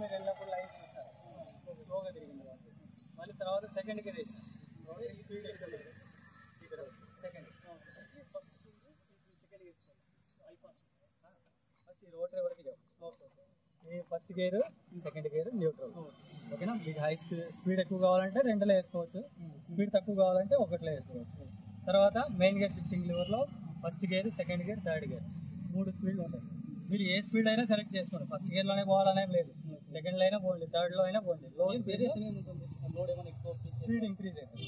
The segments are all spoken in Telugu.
మీద వెళ్ళినప్పుడు లైట్ చూస్తారు స్లోగా తిరిగింది కాబట్టి మళ్ళీ తర్వాత సెకండ్ గేర్ వేసాను స్పీడ్ ఇక్కడ సెకండ్ ఫస్ట్ సెకండ్ వేసుకోవాలి ఫస్ట్ ఈ రోటరీ వరకు ఓకే ఈ first gear second gear neutral ఓకేనా. మీకు హై స్పీడ్ ఎక్కువ కావాలంటే రెండులో వేసుకోవచ్చు, స్పీడ్ తక్కువ కావాలంటే ఒకటిలో వేసుకోవచ్చు. తర్వాత మెయిన్ గేర్ షిఫ్టింగ్ లివర్లో first gear second gear third gear 3 స్పీడ్లు ఉంటాయి. మీరు ఏ స్పీడ్ అయినా సెలెక్ట్ చేసుకోండి, ఫస్ట్ గేర్లోనే పోవాలనే లేదు, సెకండ్లో అయినా పోండి, థర్డ్లో అయినా పోండి. వేరియేషన్ ఏముంటుంది, లోడ్ ఏమైనా ఎక్కువ స్పీడ్ ఇంక్రీజ్ అవుతుంది,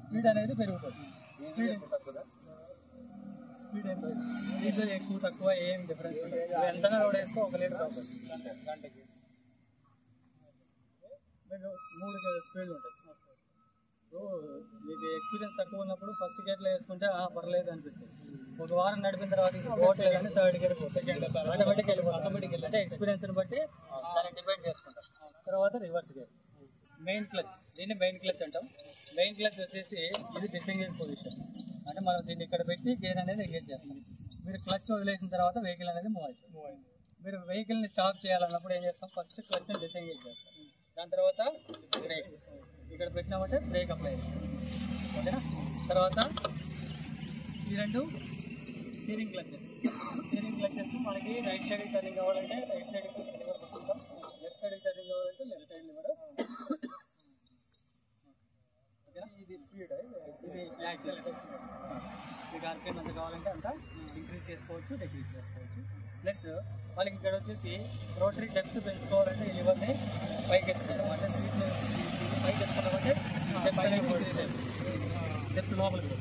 స్పీడ్ అనేది పెరుగుతుంది. స్పీడ్ ఏం లేదు, డీజిల్ ఎక్కువ తక్కువ ఏం డిఫరెన్స్ ఎంత లోడ్ వేసుకో 1 లీటర్ అవుతుంది గంటకి. మీకు 3 స్పీడ్లు ఉంటాయి. మీకు ఎక్స్పీరియన్స్ తక్కువ ఉన్నప్పుడు ఫస్ట్ గేర్లో వేసుకుంటే పర్లేదు అనిపిస్తుంది. ఒక వారం నడిపిన తర్వాత పోవట్లేదు కానీ థర్డ్ గేర్ ఆటోమేటిక్ వెళ్ళిపోతుంది. అంటే ఎక్స్పీరియన్స్ని బట్టి దాన్ని డిపెండ్ చేసుకుంటాం. తర్వాత రివర్స్ గేర్, మెయిన్ క్లచ్, దీన్ని మెయిన్ క్లచ్ అంటాం. మెయిన్ క్లచ్ వచ్చేసి ఇది డిసెంగేజ్ పొజిషన్, అంటే మనం దీన్ని ఇక్కడ పెట్టి గేర్ అనేది ఎంగేజ్ చేస్తాం. మీరు క్లచ్ వదిలేసిన తర్వాత వెహికల్ అనేది మూవ్ అవుతుంది. మీరు వెహికల్ని స్టాప్ చేయాలన్నప్పుడు ఏం చేస్తాం, ఫస్ట్ క్లచ్ని డిసెంగేజ్ చేస్తాం, దాని తర్వాత బ్రేక్ ఇక్కడ పెట్టినామంటే బ్రేక్ అప్లై చేస్తాం, ఓకేనా. తర్వాత ఈ 2 స్టీరింగ్ క్లచెస్. స్టీరింగ్ క్లచెస్ మనకి రైట్ సైడ్ టర్నింగ్ కావాలంటే రైట్ సైడ్ లివర్ పట్టుకుంటాం, లెఫ్ట్ సైడ్ టర్నింగ్ కావాలంటే లెఫ్ట్ సైడ్ లివర్, ఓకేనా. ఇది స్పీడ్, ఇది యాక్సిలరేటర్. మీకు ఆర్పిఎం ఎంత కావాలంటే అంత ఇంక్రీజ్ చేసుకోవచ్చు, డిక్రీజ్ చేసుకోవచ్చు. ప్లస్ వాళ్ళకి ఇక్కడ వచ్చేసి రోటరీ డెప్త్ పెంచుకోవాలంటే ఈ లివర్ని పైకి ఎత్తుకుంటాం, అంటే సీట్ని పైకి ఎత్తుకున్నామంటే డెప్త్ లోపలికి.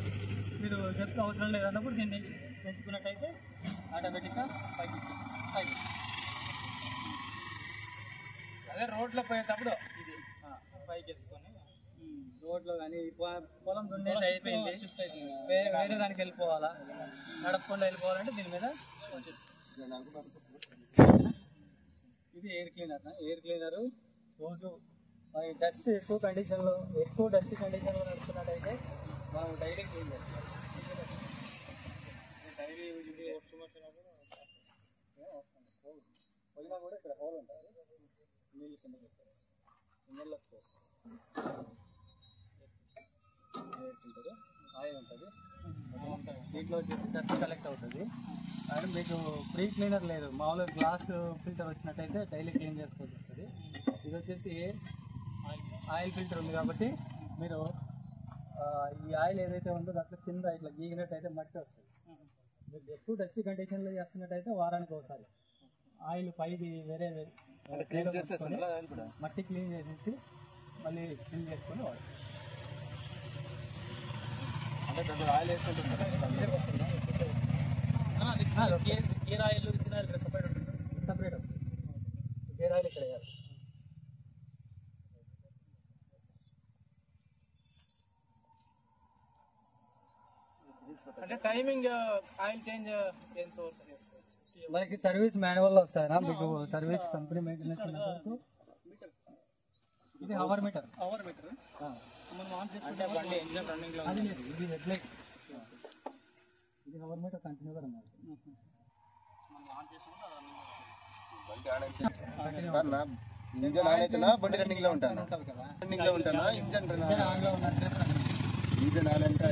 మీరు డెప్త్ అవసరం లేదన్నప్పుడు దీన్ని పెంచుకున్నట్టయితే ఆటోమేటిక్గా పైకి పైకి. అదే రోడ్లో పోయేటప్పుడు ఇది పైకి ఎత్తుకొని రోడ్లో కానీ పొలం దున్నేది అయిపోయింది, వేరే దానికి వెళ్ళిపోవాలా, నడపకుండా వెళ్ళిపోవాలంటే దీని మీద ఇది ఎయిర్ క్లీనర్. ఎయిర్ క్లీనరు రోజు డస్ట్ ఎక్కువ డస్ట్ కండిషన్లో నడుస్తున్నట్టయితే మనం డైలీ క్లీన్ చేస్తాం. డైలీ పోయినా కూడా ఇక్కడ హోల్ ఉంటుంది, నీళ్ళు కింద పెట్టారు, నీళ్ళ ఎయిర్ ఫిల్టర్ ఆయిల్ ఉంటుంది, దీంట్లో వచ్చేసి డస్ట్ కలెక్ట్ అవుతుంది. అండ్ మీకు ప్రీ క్లీనర్ లేదు, మామూలుగా గ్లాస్ ఫిల్టర్ వచ్చినట్టయితే డైలీ క్లీన్ చేసుకోవాల్సి వస్తుంది. ఇది వచ్చేసి ఆయిల్ ఫిల్టర్ ఉంది కాబట్టి మీరు ఈ ఆయిల్ ఏదైతే ఉందో దాంట్లో కింద ఇట్లా గీగినట్టయితే మట్టి వస్తుంది. మీరు ఎక్కువ డస్ట్ కండిషన్లో చేస్తున్నట్టయితే వారానికి ఒకసారి ఆయిల్ పైది వేరే మట్టి క్లీన్ చేసేసి మళ్ళీ క్లీన్ చేసుకొని వాడు. అంటే ఆయిల్ వేసుకుంటున్నారు, gear oil with oil separate ఉంటుంది, సపరేట్ వస్తుంది. గేర్ ఆయిల్ ఇక్కడ వేయాలి. అంటే టైమింగ్ ఆయిల్ చేంజ్ ఎంత మనకి సర్వీస్ మాన్యువల్ వస్తారా, మీకు సర్వీస్ కంపెనీ మెయింటెనెన్స్ వరకు ఇది అవర్ మీటర్. మనం ఆన్ చేసుకుంటే బండి ఇంజిన్ రన్నింగ్ లో అది లేదు, ఇది హెడ్ లైట్, ఇది అవర్ మీటర్ కంటిన్యూగా రన్ అవుతుంది. మనం ఆన్ చేసుకుంటే ఇంజన్ ఆన్ అయితేనా బండి రన్నింగ్ లో ఉంటాను, రన్నింగ్ లో ఉంటానా ఇంజన్ ఆన్ లో ఉన్నట్టు ఇంజన్ ఆన్ అంటే